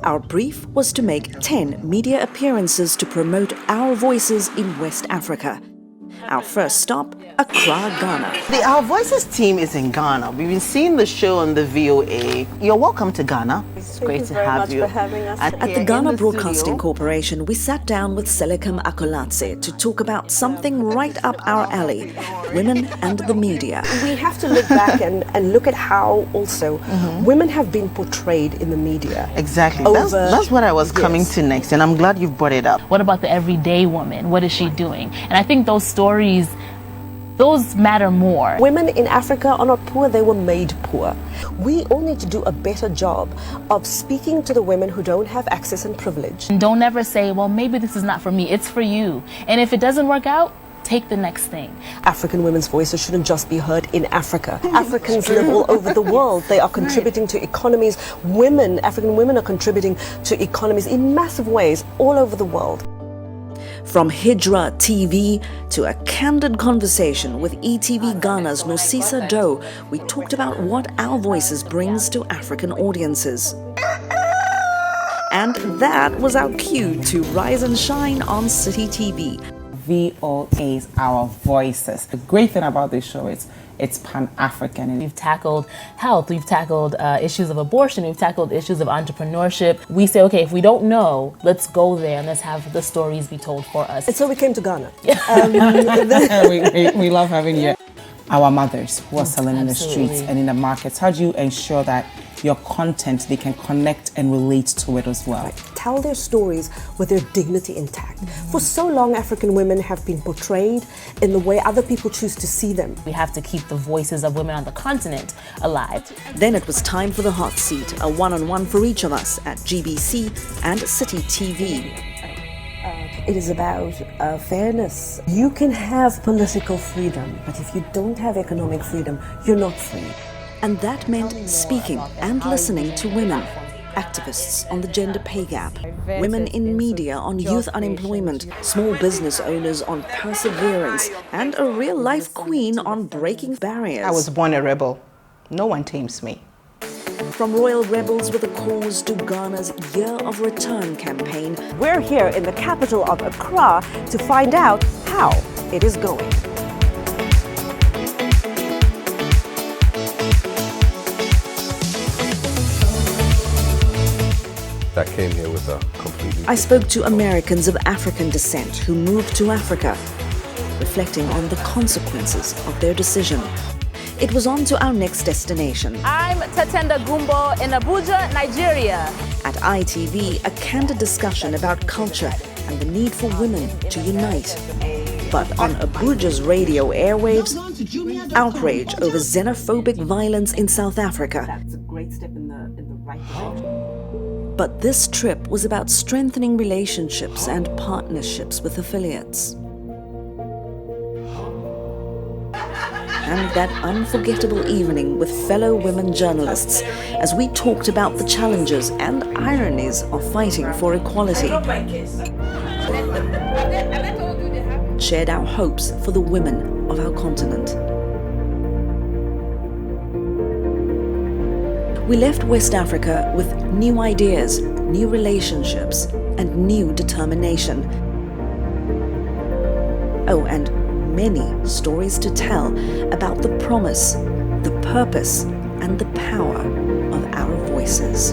Our brief was to make 10 media appearances to promote our voices in West Africa. Our first stop, Accra, Ghana. The Our Voices team is in Ghana. We've been seeing the show on the VOA. You're welcome to Ghana. It's great to have you. Thank you very much for having us. At the Ghana Broadcasting Corporation, we sat down with Selekem Akoladze to talk about something right up our alley, women and the media. We have to look back and look at how also women have been portrayed in the media. Exactly. That's what I was coming to next, and I'm glad you brought it up. What about the everyday woman? What is she doing? And I think those stories, those matter more. Women in Africa are not poor, they were made poor. We all need to do a better job of speaking to the women who don't have access and privilege. And don't ever say, well, maybe this is not for me, it's for you. And if it doesn't work out, take the next thing. African women's voices shouldn't just be heard in Africa. Africans live all over the world. They are contributing to economies. African women are contributing to economies in massive ways all over the world. From Hijra TV to a candid conversation with ETV Ghana's Nosisa Doe, we talked about what Our Voices brings to African audiences. And that was our cue to rise and shine on City TV. VOA's Our Voices. The great thing about this show is it's Pan-African. We've tackled health, we've tackled issues of abortion, we've tackled issues of entrepreneurship. We say, okay, if we don't know, let's go there and let's have the stories be told for us. And so we came to Ghana. We love having you. Our mothers who are selling in the streets and in the markets, how do you ensure that your content, they can connect and relate to it as well? Right. Tell their stories with their dignity intact. For so long, African women have been portrayed in the way other people choose to see them. We have to keep the voices of women on the continent alive. Then it was time for the hot seat, a one-on-one for each of us at GBC and City TV. It is about fairness. You can have political freedom, but if you don't have economic freedom, you're not free. And that meant speaking and listening to women, activists on the gender pay gap, women in media on youth unemployment, small business owners on perseverance, and a real-life queen on breaking barriers. I was born a rebel. No one tames me. From Royal Rebels with a Cause to Ghana's Year of Return campaign, We're here in the capital of Accra to find out how it is going. That came here with a completely... I spoke to Americans of African descent who moved to Africa, reflecting on the consequences of their decision. It was on to our next destination. I'm Tatenda Gumbo in Abuja, Nigeria. At ITV, a candid discussion about culture and the need for women to unite. But on Abuja's radio airwaves, outrage over xenophobic violence in South Africa. That's a great step in the right direction. But this trip was about strengthening relationships and partnerships with affiliates. And that unforgettable evening with fellow women journalists as we talked about the challenges and ironies of fighting for equality. Shared our hopes for the women of our continent. We left West Africa with new ideas, new relationships, and new determination. Oh, and many stories to tell about the promise, the purpose, and the power of our voices.